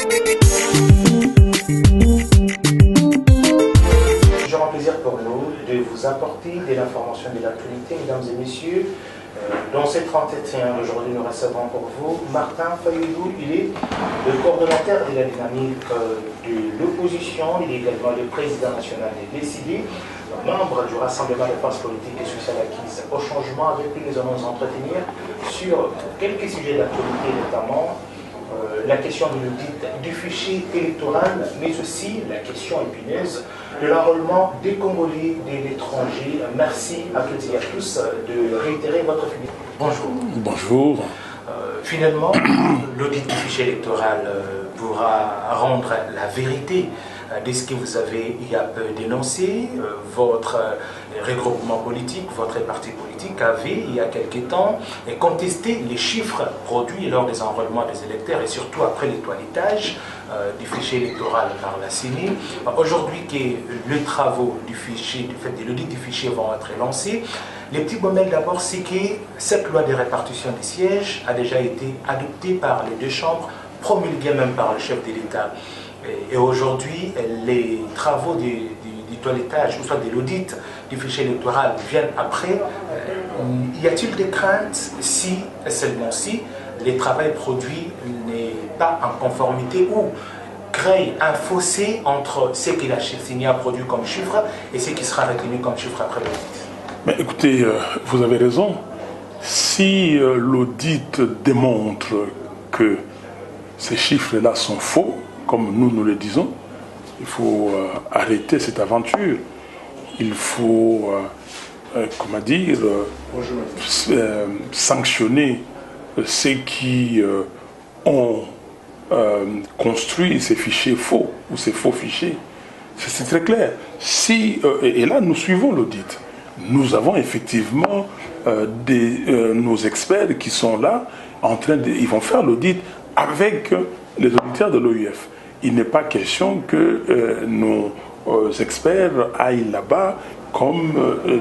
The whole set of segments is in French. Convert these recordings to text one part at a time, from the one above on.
Toujours un plaisir pour nous de vous apporter de l'information de l'actualité, mesdames et messieurs. Dans cette 31 d'aujourd'hui, nous recevons pour vous Martin Fayoulou. Il est le coordonnateur de la dynamique de l'opposition. Il est également le président national des décidés, membre du Rassemblement des forces politiques et sociales acquises au changement. Avec lui, nous allons nous entretenir sur quelques sujets d'actualité, notamment la question de l'audit du fichier électoral, mais aussi la question épineuse de l'enrôlement des Congolais de l'étranger. Merci à toutes et à tous de réitérer votre fidélité. Bonjour. Bonjour. Finalement, l'audit du fichier électoral pourra rendre la vérité de ce que vous avez il y a peu dénoncé. Votre regroupement politique, votre parti politique avait il y a quelque temps contesté les chiffres produits lors des enrôlements des électeurs et surtout après le toilettage du fichier électoral par la CENI. Aujourd'hui que les travaux du fichier, du fait de l'audit du fichier vont être lancés, les petits bémols d'abord, c'est que cette loi de répartition des sièges a déjà été adoptée par les deux chambres, promulguée même par le chef de l'État. Et aujourd'hui, les travaux du toilettage, ou soit de l'audit du fichier électoral viennent après. Y a-t-il des craintes si, seulement si, le travail produit n'est pas en conformité ou crée un fossé entre ce que la CENI a produit comme chiffre et ce qui sera retenu comme chiffre après l'audit? Mais écoutez, vous avez raison. Si l'audit démontre que ces chiffres-là sont faux, comme nous le disons, il faut arrêter cette aventure. Il faut, comment dire, sanctionner ceux qui ont construit ces fichiers faux ou ces faux fichiers. C'est très clair. Si, et là, nous suivons l'audit. Nous avons effectivement nos experts qui sont là, ils vont faire l'audit avec les auditeurs de l'OIF. Il n'est pas question que nos experts aillent là-bas comme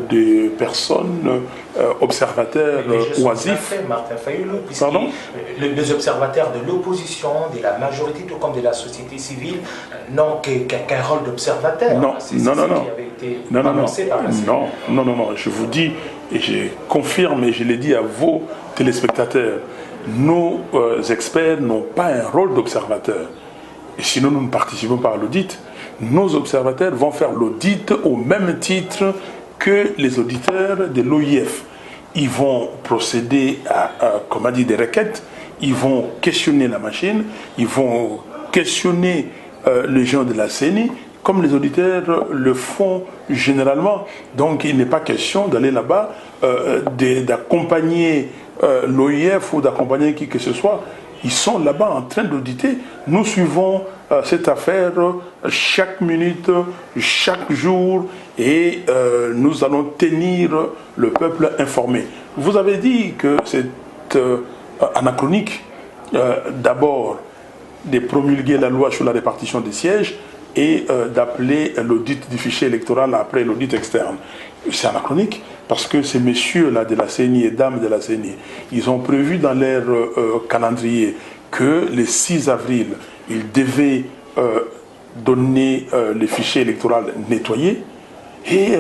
des personnes observateurs oisifs. Martin Fayoulou, les observateurs de l'opposition, de la majorité, tout comme de la société civile, n'ont qu'un rôle d'observateur. Non, je vous dis, et je confirme et je l'ai dit à vos téléspectateurs, nos experts n'ont pas un rôle d'observateur. Et sinon, nous ne participons pas à l'audit. Nos observateurs vont faire l'audit au même titre que les auditeurs de l'OIF. Ils vont procéder à des requêtes, ils vont questionner la machine, ils vont questionner les gens de la CENI, comme les auditeurs le font généralement. Donc, il n'est pas question d'aller là-bas, d'accompagner l'OIF ou d'accompagner qui que ce soit. Ils sont là-bas en train d'auditer. Nous suivons cette affaire chaque minute, chaque jour, et nous allons tenir le peuple informé. Vous avez dit que c'est anachronique, d'abord, de promulguer la loi sur la répartition des sièges et d'appeler l'audit du fichier électoral après l'audit externe. C'est anachronique parce que ces messieurs-là de la CENI et dames de la CENI, ils ont prévu dans leur calendrier que le 6 avril, ils devaient donner les fichiers électoraux nettoyés et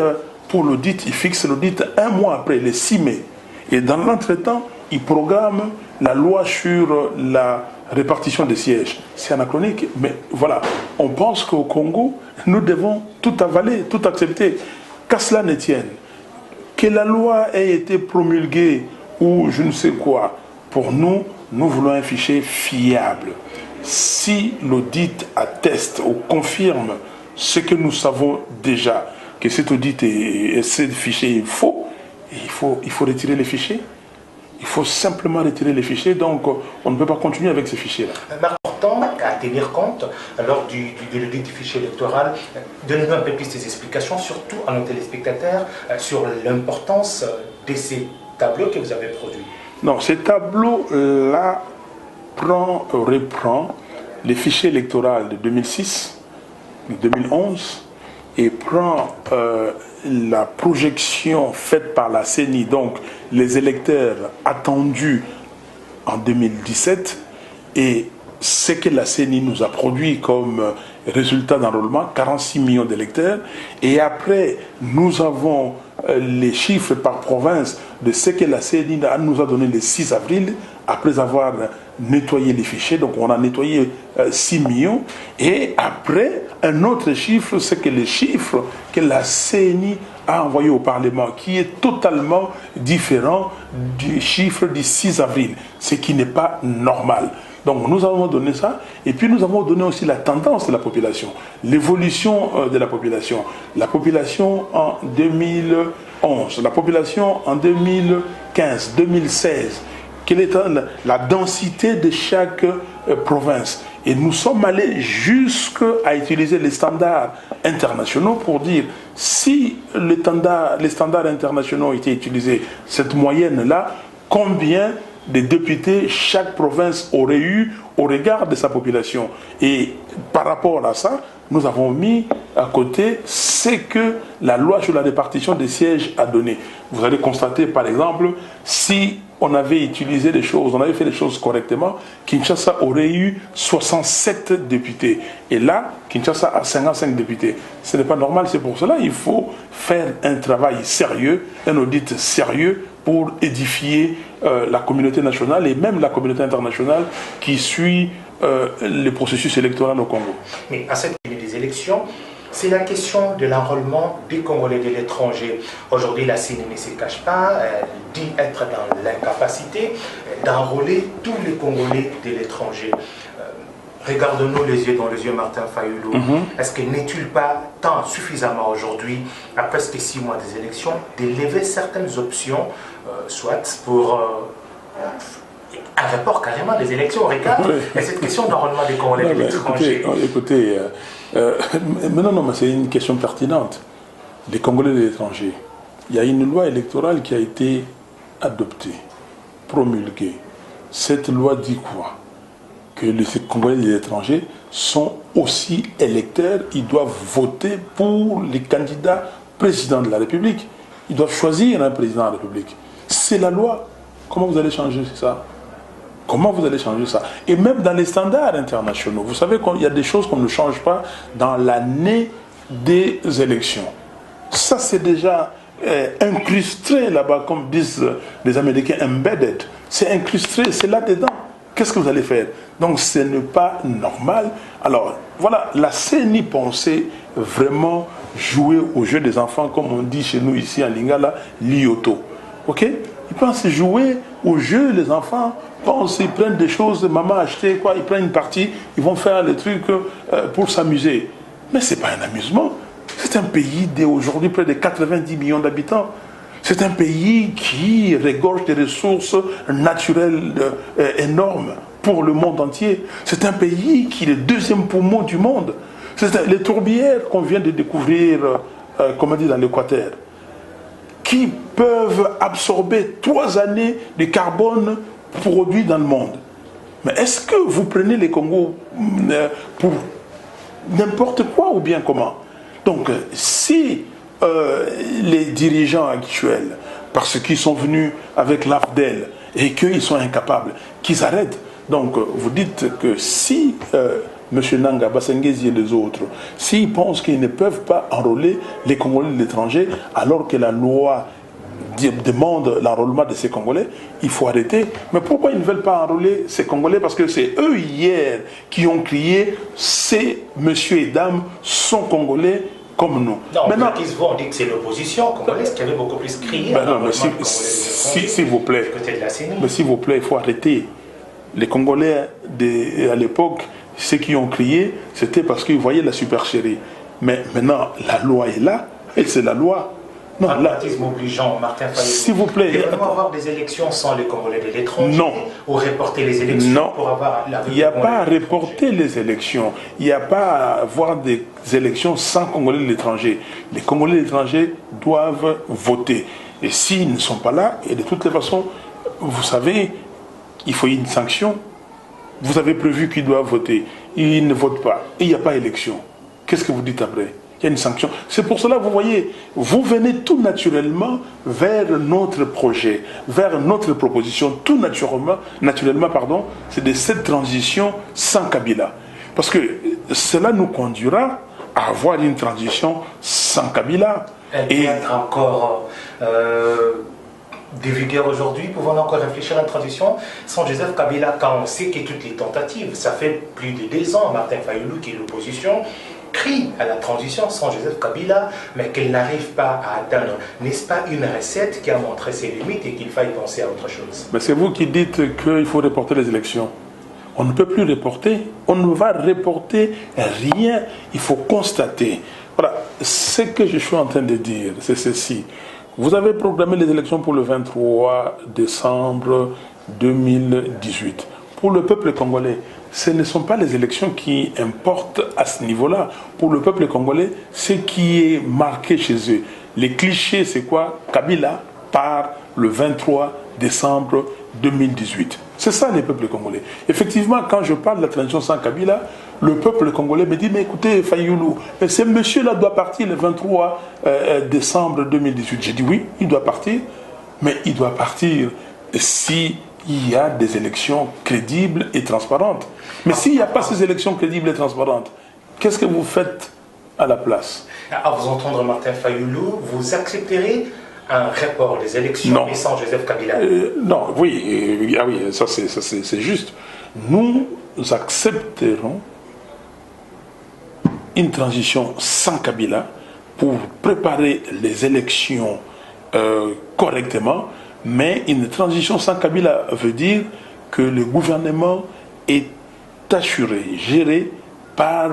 pour l'audit, ils fixent l'audit un mois après, le 6 mai. Et dans l'entretemps, ils programment la loi sur la répartition des sièges. C'est anachronique, mais voilà. On pense qu'au Congo, nous devons tout avaler, tout accepter. Qu'à cela ne tienne, que la loi ait été promulguée ou je ne sais quoi, pour nous, nous voulons un fichier fiable. Si l'audit atteste ou confirme ce que nous savons déjà, que cet audit et ce fichier est faux, il faut retirer les fichiers. Il faut simplement retirer les fichiers, donc on ne peut pas continuer avec ces fichiers-là. Important à tenir compte lors de l'audit du fichier électoral. Donnez-nous un peu plus des explications, surtout à nos téléspectateurs, sur l'importance de ces tableaux que vous avez produits. Non, ces tableaux-là reprend les fichiers électoraux de 2006, de 2011, et prend la projection faite par la CENI, donc les électeurs attendus en 2017, et ce que la CENI nous a produit comme résultat d'enrôlement, 46 millions d'électeurs. Et après, nous avons les chiffres par province de ce que la CENI nous a donné le 6 avril, après avoir nettoyé les fichiers. Donc on a nettoyé 6 millions. Et après, un autre chiffre, c'est que les chiffres que la CENI a envoyé au Parlement, qui est totalement différent du chiffre du 6 avril, ce qui n'est pas normal. Donc nous avons donné ça, et puis nous avons donné aussi la tendance de la population, l'évolution de la population. La population en 2011, la population en 2015, 2016, quelle est la densité de chaque province. Et nous sommes allés jusqu'à utiliser les standards internationaux pour dire si les standards internationaux étaient utilisés, cette moyenne-là, combien de députés chaque province aurait eu au regard de sa population. Et par rapport à ça, nous avons mis à côté ce que la loi sur la répartition des sièges a donné. Vous allez constater, par exemple, si on avait utilisé les choses, on avait fait les choses correctement, Kinshasa aurait eu 67 députés. Et là, Kinshasa a 55 députés. Ce n'est pas normal, c'est pour cela qu'il faut faire un travail sérieux, un audit sérieux pour édifier la communauté nationale et même la communauté internationale qui suit le processus électoral au Congo. Mais à cette année des élections, c'est la question de l'enrôlement des Congolais de l'étranger. Aujourd'hui, la CENI ne se cache pas, elle dit être dans l'incapacité d'enrôler tous les Congolais de l'étranger. Regardons-nous les yeux dans les yeux, Martin Fayulu. Est-ce que n'est-il pas temps suffisamment aujourd'hui, à presque 6 mois des élections, de lever certaines options, soit pour un report carrément des élections au regard et cette question d'enrôlement des Congolais de l'étranger? Écoutez, mais non, mais c'est une question pertinente. Les Congolais de l'étranger, il y a une loi électorale qui a été adoptée, promulguée. Cette loi dit quoi? Que les Congolais de l'étranger sont aussi électeurs, ils doivent voter pour les candidats présidents de la République. Ils doivent choisir un président de la République. C'est la loi. Comment vous allez changer ça? Comment vous allez changer ça? Et même dans les standards internationaux, vous savez qu'il y a des choses qu'on ne change pas dans l'année des élections. Ça, c'est déjà incrusté là-bas, comme disent les Américains, embedded. C'est incrusté, c'est là-dedans. Qu'est-ce que vous allez faire? Donc, ce n'est pas normal. Alors, voilà, la CENI pensait vraiment jouer au jeu des enfants, comme on dit chez nous ici en Lingala, l'ioto. Ok? Ils pensent jouer au jeu, les enfants pensent, ils prennent des choses, maman a acheté quoi, ils prennent une partie, ils vont faire les trucs pour s'amuser. Mais ce n'est pas un amusement. C'est un pays d'aujourd'hui près de 90 millions d'habitants. C'est un pays qui regorge des ressources naturelles énormes pour le monde entier. C'est un pays qui est le deuxième poumon du monde. Les tourbières qu'on vient de découvrir, comme on dit dans l'Équateur, qui peuvent absorber 3 années de carbone produit dans le monde. Mais est-ce que vous prenez les Congos pour n'importe quoi ou bien comment? Donc, si les dirigeants actuels, parce qu'ils sont venus avec l'AFDEL et qu'ils sont incapables, qu'ils arrêtent. Donc, vous dites que si M. Nanga, Bassengezi et les autres, s'ils pensent qu'ils ne peuvent pas enrôler les Congolais de l'étranger, alors que la loi demande l'enrôlement de ces Congolais, il faut arrêter. Mais pourquoi ils ne veulent pas enrôler ces Congolais? Parce que c'est eux hier qui ont crié « ces messieurs et dames sont Congolais comme nous ». Non, maintenant, on dit que c'est l'opposition congolaise qui avait beaucoup plus crié. Ben non, mais s'il vous plaît, mais s'il vous plaît, il faut arrêter. Les Congolais à l'époque, ceux qui ont crié, c'était parce qu'ils voyaient la supercherie. Mais maintenant, la loi est là, et c'est la loi. Non, pragmatisme obligeant, Martin Fayulu. S'il vous plaît. Devons-nous avoir des élections sans les Congolais de l'étranger? Non. Ou reporter les élections? Non. Pour avoir la Il n'y a pas à reporter les élections. Il n'y a pas à avoir des élections sans Congolais de l'étranger. Les Congolais de l'étranger doivent voter. Et s'ils ne sont pas là, et de toutes les façons, vous savez, il faut une sanction. Vous avez prévu qu'ils doivent voter. Ils ne votent pas. Et il n'y a pas élection. Qu'est-ce que vous dites après? il y a une sanction. C'est pour cela, vous voyez, vous venez tout naturellement vers notre projet, vers notre proposition, tout naturellement, pardon, c'est de cette transition sans Kabila. Parce que cela nous conduira à avoir une transition sans Kabila. Elle peut être encore de vigueur aujourd'hui, pouvons encore réfléchir à une transition sans Joseph Kabila, quand on sait que toutes les tentatives, ça fait plus de 2 ans, Martin Fayulu, qui est l'opposition, crie à la transition sans Joseph Kabila, mais qu'elle n'arrive pas à atteindre. N'est-ce pas une recette qui a montré ses limites et qu'il faille penser à autre chose? Mais c'est vous qui dites qu'il faut reporter les élections. On ne peut plus reporter, on ne va reporter rien, il faut constater. Voilà, ce que je suis en train de dire, c'est ceci. Vous avez programmé les élections pour le 23 décembre 2018. Pour le peuple congolais, ce ne sont pas les élections qui importent à ce niveau-là. Pour le peuple congolais, ce qui est marqué chez eux, les clichés, c'est quoi? Kabila part le 23 décembre 2018. C'est ça les peuples congolais. Effectivement, quand je parle de la transition sans Kabila, le peuple congolais me dit, mais écoutez, Fayulu, ce monsieur-là doit partir le 23 décembre 2018. J'ai dit oui, il doit partir, mais il doit partir s'il y a des élections crédibles et transparentes. Mais s'il n'y a pas ces élections crédibles et transparentes, qu'est-ce que vous faites à la place? À vous entendre, Martin Fayulu, vous accepterez un report des élections et sans Joseph Kabila? Non, oui, ah oui, ça c'est juste. Nous accepterons une transition sans Kabila pour préparer les élections correctement, mais une transition sans Kabila veut dire que le gouvernement est assuré, géré par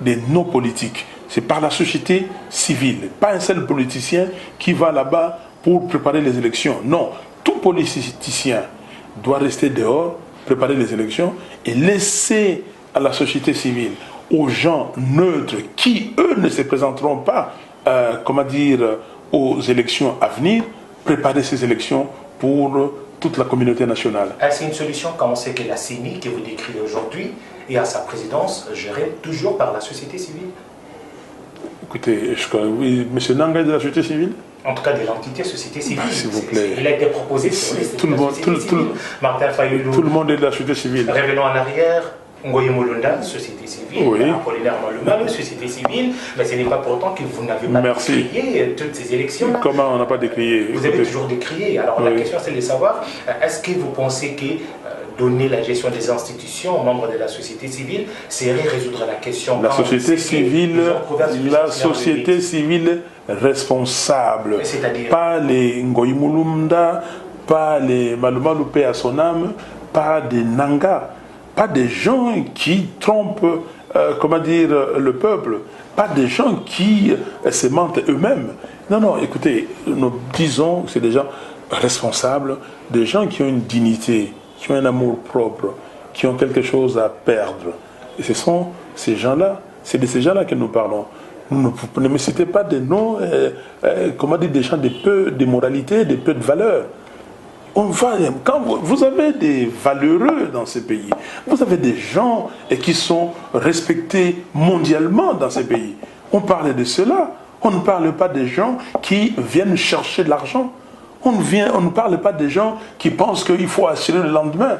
des non-politiques. C'est par la société civile, pas un seul politicien qui va là-bas pour préparer les élections. Non, tout politicien doit rester dehors, préparer les élections et laisser à la société civile, aux gens neutres qui, eux, ne se présenteront pas, aux élections à venir, préparer ces élections pour toute la communauté nationale. Est-ce une solution quand on sait que la CENI, que vous décrivez aujourd'hui, et à sa présidence, gérée toujours par la société civile? Écoutez, oui, M. Nanga est de la société civile? En tout cas, de l'entité société civile. S'il vous plaît. Il a été proposé sur Martin Fayulu. Tout le monde est de la société civile. Revenons en arrière. Ngoye Molonda, société civile, oui. Apollinaire Maluma, société civile, mais ce n'est pas pour autant que vous n'avez pas décrié toutes ces élections. Comment on n'a pas décrié? Vous avez toujours décrié. Alors la question c'est de savoir, est-ce que vous pensez que donner la gestion des institutions aux membres de la société civile serait résoudre la question? La société civile responsable, pas les Ngoye Molonda, pas les Maluma Loupé à son âme, pas des Nanga. Pas des gens qui trompent, le peuple, pas des gens qui se mentent eux-mêmes. Non, non, écoutez, nous disons que c'est des gens responsables, des gens qui ont une dignité, qui ont un amour propre, qui ont quelque chose à perdre. Et ce sont ces gens-là, c'est de ces gens-là que nous parlons. Ne me citez pas des noms, des gens de peu de moralité, de peu de valeur. Quand vous avez des valeureux dans ces pays, vous avez des gens qui sont respectés mondialement dans ces pays. On parle de cela. On ne parle pas des gens qui viennent chercher de l'argent. On ne parle pas des gens qui pensent qu'il faut assurer le lendemain.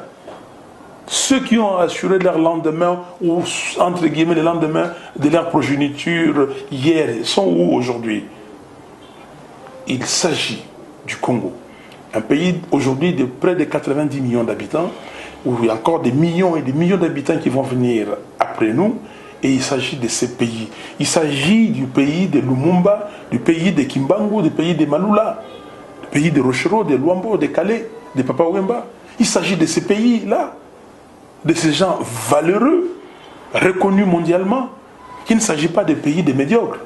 Ceux qui ont assuré leur lendemain, ou entre guillemets le lendemain de leur progéniture hier, sont où aujourd'hui? Il s'agit du Congo. Un pays aujourd'hui de près de 90 millions d'habitants, où il y a encore des millions et des millions d'habitants qui vont venir après nous, et il s'agit de ces pays. Il s'agit du pays de Lumumba, du pays de Kimbangu, du pays de Malula, du pays de Rochero, de Luambo, de Calais, de Papa Wemba. Il s'agit de ces pays-là, de ces gens valeureux, reconnus mondialement. Il ne s'agit pas des pays des médiocres.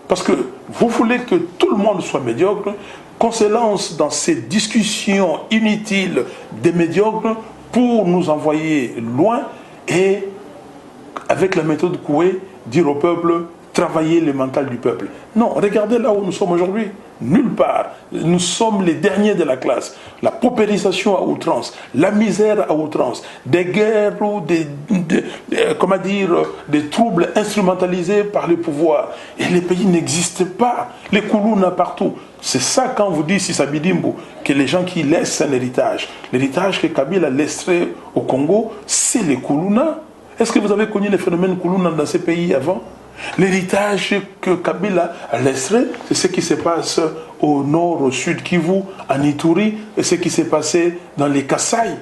Parce que vous voulez que tout le monde soit médiocre, qu'on se lance dans ces discussions inutiles des médiocres pour nous envoyer loin et, avec la méthode Coué, dire au peuple, travailler le mental du peuple. Non, regardez là où nous sommes aujourd'hui. Nulle part. Nous sommes les derniers de la classe. La paupérisation à outrance, la misère à outrance, des guerres ou des comment dire, des troubles instrumentalisés par le pouvoir. Et les pays n'existent pas. Les Koulouna partout. C'est ça quand vous dites, Sissa Bidimbo, que les gens qui laissent un héritage. L'héritage que Kabila laisserait au Congo, c'est les Koulouna. Est-ce que vous avez connu les phénomènes Koulouna dans ces pays avant? L'héritage que Kabila laisserait, c'est ce qui se passe au nord, au sud Kivu, en Ituri, et ce qui s'est passé dans les Kasaï,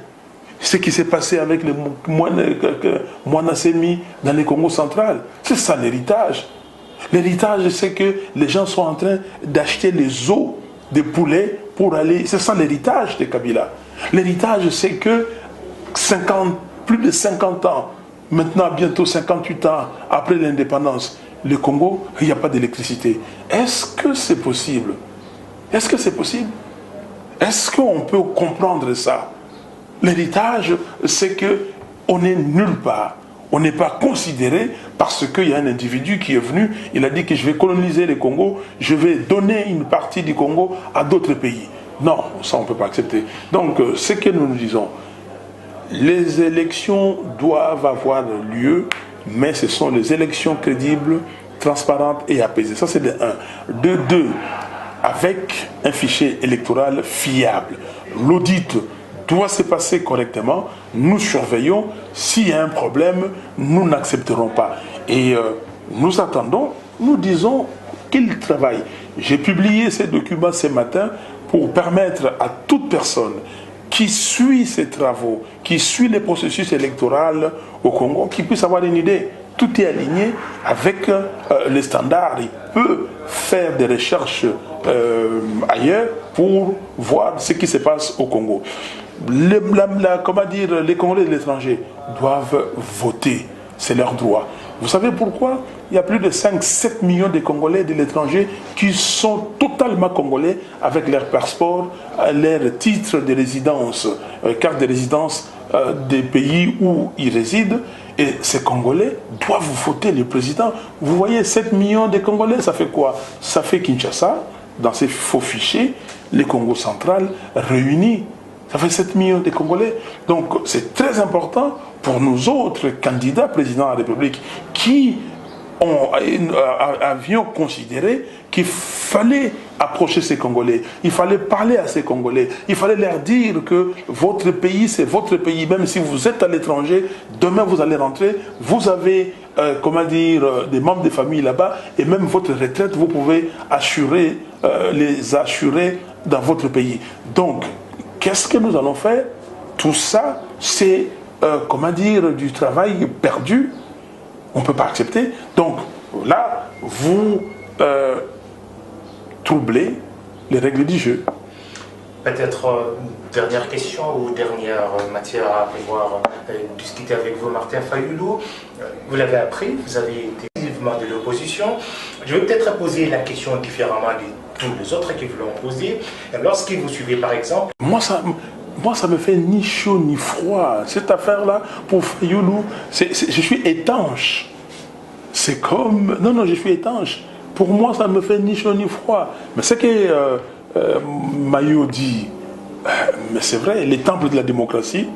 ce qui s'est passé avec les Mwanasemi dans le Congo central. C'est ça l'héritage. L'héritage, c'est que les gens sont en train d'acheter les os des poulets pour aller... C'est ça l'héritage de Kabila. L'héritage, c'est que plus de 50 ans, maintenant bientôt 58 ans après l'indépendance, le Congo, il n'y a pas d'électricité. Est-ce que c'est possible? Est-ce que c'est possible? Est-ce qu'on peut comprendre ça? L'héritage, c'est qu'on n'est nulle part. On n'est pas considéré parce qu'il y a un individu qui est venu, il a dit que je vais coloniser le Congo, je vais donner une partie du Congo à d'autres pays. Non, ça on ne peut pas accepter. Donc, ce que nous disons, les élections doivent avoir lieu, mais ce sont les élections crédibles, transparentes et apaisées. Ça, c'est de 1. De 2, avec un fichier électoral fiable. L'audit doit se passer correctement. Nous surveillons. S'il y a un problème, nous n'accepterons pas. Et nous attendons, nous disons qu'il travaille. J'ai publié ces documents ce matin pour permettre à toute personne qui suit ces travaux, qui suit les processus électoraux au Congo, qui puisse avoir une idée. Tout est aligné avec les standards. Il peut faire des recherches ailleurs pour voir ce qui se passe au Congo. Les Congolais de l'étranger doivent voter. C'est leur droit. Vous savez pourquoi? Il y a plus de 5-7 millions de Congolais de l'étranger qui sont totalement congolais avec leur passeport, leur titre de résidence, carte de résidence des pays où ils résident. Et ces Congolais doivent voter le président. Vous voyez, 7 millions de Congolais, ça fait quoi? Ça fait Kinshasa, dans ces faux fichiers, le Congo central réunis. Ça fait 7 millions de Congolais. Donc c'est très important pour nous autres candidats présidents de la République qui avions considéré qu'il fallait approcher ces Congolais, il fallait parler à ces Congolais, il fallait leur dire que votre pays, c'est votre pays, même si vous êtes à l'étranger, demain vous allez rentrer, vous avez, des membres de famille là-bas, et même votre retraite, vous pouvez les assurer dans votre pays. Donc, qu'est-ce que nous allons faire? Tout ça, c'est, du travail perdu. On ne peut pas accepter. Donc, là, vous troublez les règles du jeu. Peut-être dernière question ou dernière matière à pouvoir discuter avec vous, Martin Fayulu. Vous l'avez appris, vous avez été vivement de l'opposition. Je vais peut-être poser la question différemment de tous les autres qui vous l'ont posée. Lorsque vous suivez, par exemple... Moi, ça me fait ni chaud ni froid. Cette affaire-là, pour Fayulu, je suis étanche. C'est comme... Non, je suis étanche. Pour moi, ça ne me fait ni chaud ni froid. Mais ce que Mayo dit, mais c'est vrai, le temple de la démocratie,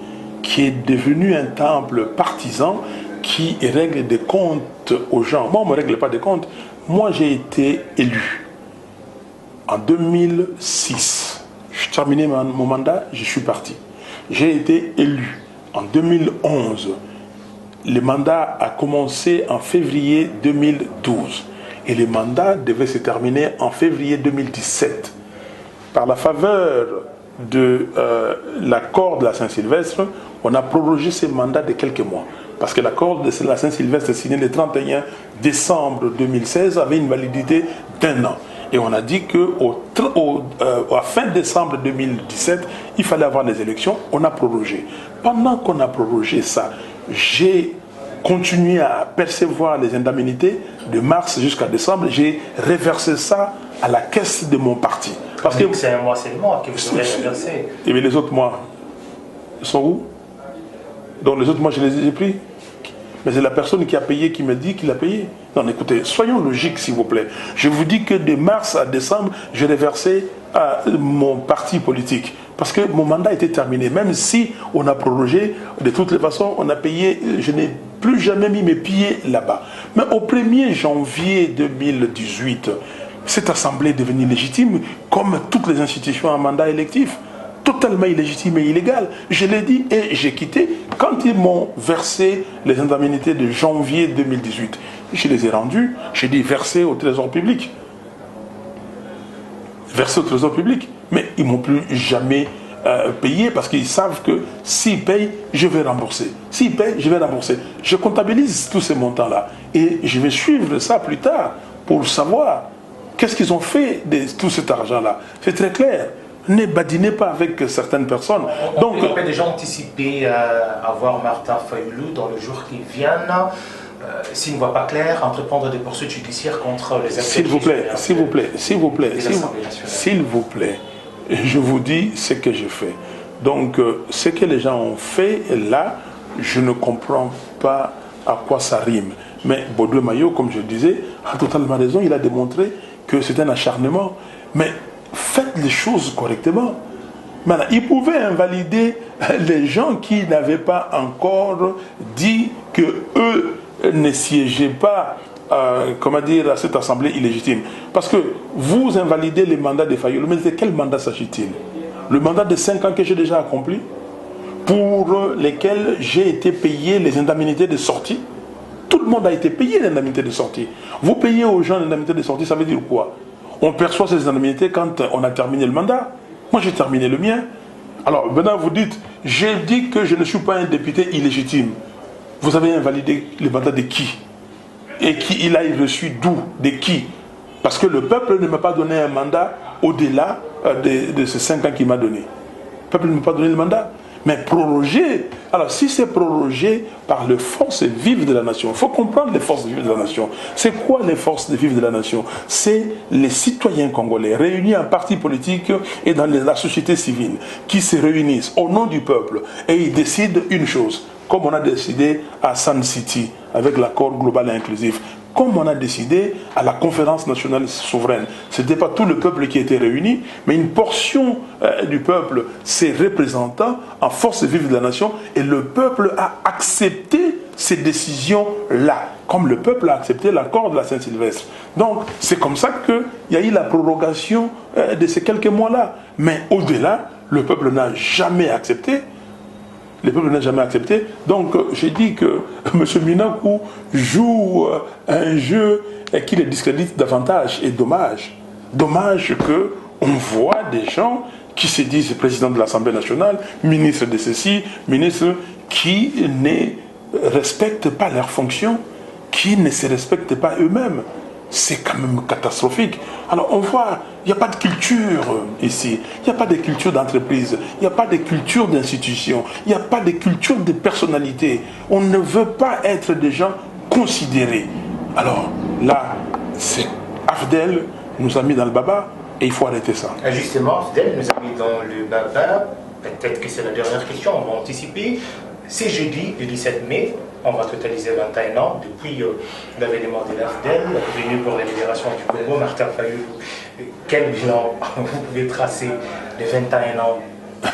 qui est devenu un temple partisan, qui règle des comptes aux gens. Moi, on ne me règle pas des comptes. Moi, j'ai été élu en 2006. Je terminé mon mandat, je suis parti. J'ai été élu en 2011. Le mandat a commencé en février 2012. Et le mandat devait se terminer en février 2017. Par la faveur de l'accord de la Saint-Sylvestre, on a prorogé ce mandat de quelques mois. Parce que l'accord de la Saint-Sylvestre signé le 31 décembre 2016 avait une validité d'1 an. Et on a dit qu'à fin décembre 2017, il fallait avoir les élections. On a prorogé. Pendant qu'on a prorogé ça, j'ai continué à percevoir les indemnités de mars jusqu'à décembre. J'ai reversé ça à la caisse de mon parti. Parce que c'est un mois seulement que vous avez reversé. Et bien les autres mois, ils sont où? Donc les autres mois, je les ai pris. Mais c'est la personne qui a payé qui me dit qu'il a payé. Non, écoutez, soyons logiques, s'il vous plaît. Je vous dis que de mars à décembre, j'ai reversé à mon parti politique. Parce que mon mandat était terminé. Même si on a prorogé, de toutes les façons, on a payé, je n'ai plus jamais mis mes pieds là-bas. Mais au 1er janvier 2018, cette assemblée est devenue légitime, comme toutes les institutions à mandat électif, totalement illégitime et illégal. Je l'ai dit et j'ai quitté. Quand ils m'ont versé les indemnités de janvier 2018, je les ai rendues, j'ai dit verser au trésor public. Verser au trésor public. Mais ils ne m'ont plus jamais payé parce qu'ils savent que s'ils payent, je vais rembourser. S'ils payent, je vais rembourser. Je comptabilise tous ces montants-là et je vais suivre ça plus tard pour savoir qu'est-ce qu'ils ont fait de tout cet argent-là. C'est très clair. Ne badinez pas avec certaines personnes. On peut déjà anticiper à voir Martin Fayulu dans le jour qui vient. S'il ne voit pas clair, entreprendre des poursuites judiciaires contre les acteurs. S'il vous plaît, je vous dis ce que je fais. Donc, ce que les gens ont fait là, je ne comprends pas à quoi ça rime. Mais Baudouin Maillot, comme je le disais, a totalement raison. Il a démontré que c'est un acharnement. Mais faites les choses correctement. Maintenant, il pouvait invalider les gens qui n'avaient pas encore dit que eux ne siégeaient pas à cette assemblée illégitime. Parce que vous invalidez les mandats de Fayulu, mais de quel mandat s'agit-il? Le mandat de 5 ans que j'ai déjà accompli, pour lesquels j'ai été payé les indemnités de sortie. Tout le monde a été payé les indemnités de sortie. Vous payez aux gens les indemnités de sortie, ça veut dire quoi? On perçoit ces indemnités quand on a terminé le mandat. Moi, j'ai terminé le mien. Alors, maintenant, vous dites, j'ai dit que je ne suis pas un député illégitime. Vous avez invalidé le mandat de qui? Et qui il a reçu d'où? De qui? Parce que le peuple ne m'a pas donné un mandat au-delà de ces 5 ans qu'il m'a donné. Le peuple ne m'a pas donné le mandat. Mais prorogé, alors si c'est prorogé par les forces vives de la nation, il faut comprendre les forces vives de la nation. C'est quoi les forces vives de la nation? C'est les citoyens congolais réunis en partis politiques et dans la société civile qui se réunissent au nom du peuple et ils décident une chose, comme on a décidé à Sun City avec l'accord global et inclusif, comme on a décidé à la conférence nationale souveraine. Ce n'était pas tout le peuple qui était réuni, mais une portion du peuple, ses représentants en force vive de la nation, et le peuple a accepté ces décisions-là, comme le peuple a accepté l'accord de la Saint-Sylvestre. Donc, c'est comme ça qu'il y a eu la prorogation de ces quelques mois-là. Mais au-delà, le peuple n'a jamais accepté. Le peuple n'a jamais accepté. Donc, j'ai dit que M. Minakou joue un jeu qui les discrédite davantage. Et dommage. Dommage qu'on voit des gens qui se disent président de l'Assemblée nationale, ministre de ceci, ministre qui ne respectent pas leurs fonctions, qui ne se respectent pas eux-mêmes. C'est quand même catastrophique. Alors on voit, il n'y a pas de culture ici, il n'y a pas de culture d'entreprise, il n'y a pas de culture d'institution, il n'y a pas de culture de personnalité. On ne veut pas être des gens considérés. Alors là, c'est Afdel nous a mis dans le baba et il faut arrêter ça. Justement, Afdel nous a mis dans le baba, peut-être que c'est la dernière question, on va anticiper. C'est jeudi, le 17 mai, on va totaliser 21 ans depuis l'avènement de l'Afdel, venu pour la libération du Congo, Martin Fayulu. Quel bilan vous pouvez tracer de 21 ans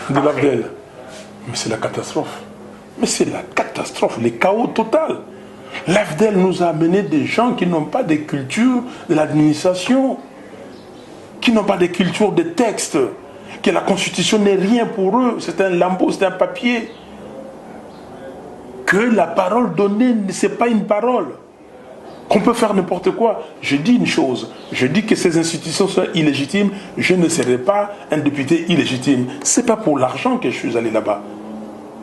de l'Afdel? Mais c'est la catastrophe. Mais c'est la catastrophe, le chaos total. L'Afdel nous a amené des gens qui n'ont pas de culture de l'administration, qui n'ont pas de culture de texte, que la Constitution n'est rien pour eux, c'est un lambeau, c'est un papier. Que la parole donnée, ce n'est pas une parole. Qu'on peut faire n'importe quoi. Je dis une chose, je dis que ces institutions sont illégitimes, je ne serai pas un député illégitime. Ce n'est pas pour l'argent que je suis allé là-bas.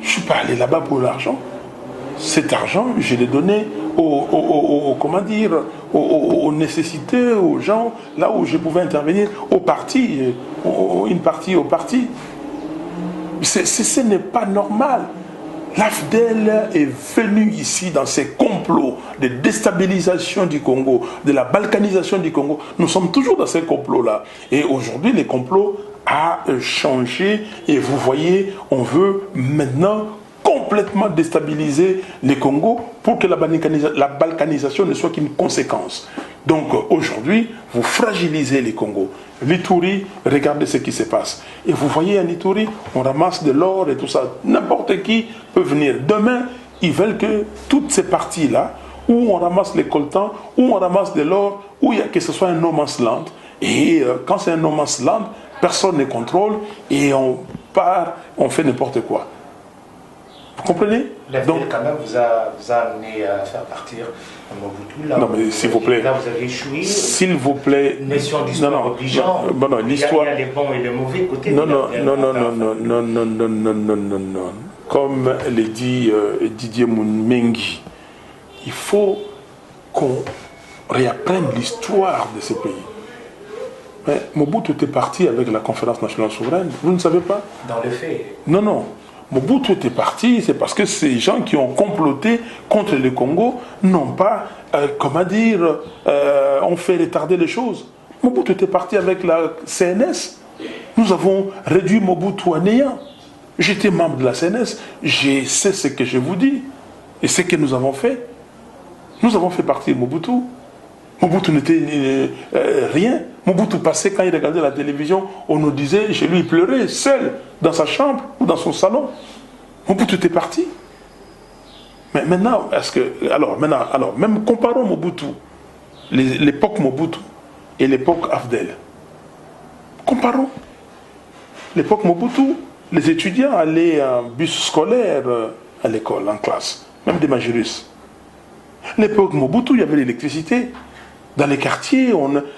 Je ne suis pas allé là-bas pour l'argent. Cet argent, je l'ai donné aux nécessités, aux gens, là où je pouvais intervenir, aux partis, une partie au parti. Ce n'est pas normal. L'Afdel est venu ici dans ces complots de déstabilisation du Congo, de la balkanisation du Congo. Nous sommes toujours dans ces complots-là. Et aujourd'hui, les complots ont changé. Et vous voyez, on veut maintenant complètement déstabiliser les Congo pour que la balkanisation ne soit qu'une conséquence. Donc aujourd'hui, vous fragilisez les Congos. L'Ituri, regardez ce qui se passe. Et vous voyez en Ituri, on ramasse de l'or et tout ça. N'importe qui peut venir. Demain, ils veulent que toutes ces parties-là, où on ramasse les coltans, où on ramasse de l'or, où il y a que ce soit un no man's land. Et quand c'est un no man's land, personne ne contrôle et on part, on fait n'importe quoi. Vous comprenez? Donc, quand même vous a amené à faire partir Mobutu. Là, non, mais s'il vous plaît. Là, vous avez échoué. S'il vous plaît. Nation d'histoire obligeant. Non, l'histoire. Il y a les bons et les mauvais côtés. Non. Comme le dit Didier Mengi, il faut qu'on réapprenne l'histoire de ce pays. Mais Mobutu était parti avec la conférence nationale souveraine. Vous ne savez pas? Dans le fait. Non. Mobutu était parti, c'est parce que ces gens qui ont comploté contre le Congo n'ont pas, ont fait retarder les choses. Mobutu était parti avec la CNS. Nous avons réduit Mobutu à néant. J'étais membre de la CNS. Je sais ce que je vous dis. Et ce que nous avons fait. Nous avons fait partir Mobutu. Mobutu n'était rien. Mobutu passait quand il regardait la télévision, on nous disait, chez lui il pleurait, seul, dans sa chambre ou dans son salon. Mobutu était parti. Mais maintenant, même comparons Mobutu, l'époque Mobutu et l'époque Afdel. Comparons. L'époque Mobutu, les étudiants allaient en bus scolaire à l'école, en classe, même des majorus. L'époque Mobutu, il y avait l'électricité. Dans les quartiers,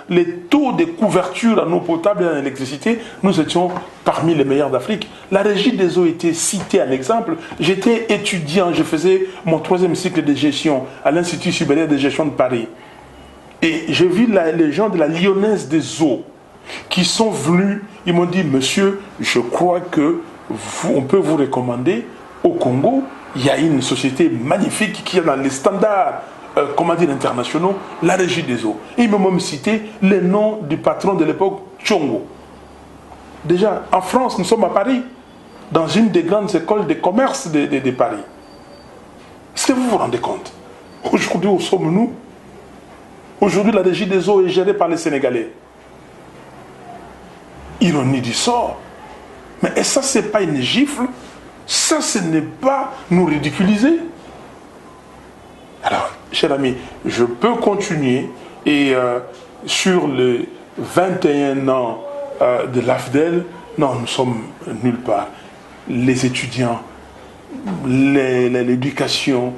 les taux de couverture en eau potable et en électricité, nous étions parmi les meilleurs d'Afrique. La régie des eaux était citée en exemple. J'étais étudiant, je faisais mon 3e cycle de gestion à l'Institut supérieur de gestion de Paris. Et j'ai vu les gens de la Lyonnaise des eaux qui sont venus, ils m'ont dit, monsieur, je crois qu'on peut vous recommander au Congo, il y a une société magnifique qui est dans les standards internationaux, la régie des eaux. Et ils m'ont même cité le nom du patron de l'époque, Tchongo. Déjà, en France, nous sommes à Paris, dans une des grandes écoles de commerce de Paris. Est-ce que vous vous rendez compte? Aujourd'hui, où sommes-nous? Aujourd'hui, la régie des eaux est gérée par les Sénégalais. Ironie du sort. Mais ça, ce n'est pas une gifle. Ça, ce n'est pas nous ridiculiser. Alors, cher ami, je peux continuer et sur les 21 ans de l'AFDEL, non, nous sommes nulle part. Les étudiants, l'éducation,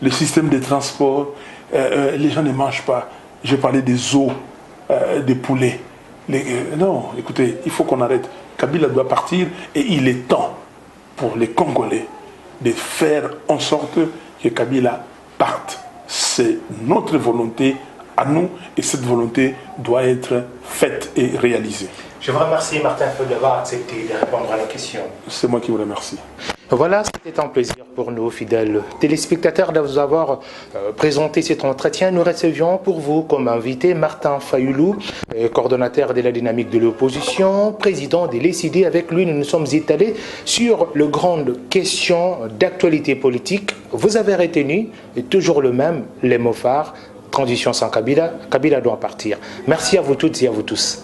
le système de transport, les gens ne mangent pas. J'ai parlé des os, des poulets. Non, écoutez, il faut qu'on arrête. Kabila doit partir et il est temps pour les Congolais de faire en sorte que Kabila parte. C'est notre volonté à nous et cette volonté doit être faite et réalisée. Je vous remercie Martin Feu d'avoir accepté de répondre à la question. C'est moi qui vous remercie. Voilà, c'était un plaisir pour nous, fidèles téléspectateurs, de vous avoir présenté cet entretien. Nous recevions pour vous comme invité Martin Fayoulou, coordonnateur de la dynamique de l'opposition, président de l'ECD. Avec lui, nous nous sommes étalés sur les grandes questions d'actualité politique. Vous avez retenu, et toujours le même, les mots phares, transition sans Kabila, Kabila doit partir. Merci à vous toutes et à vous tous.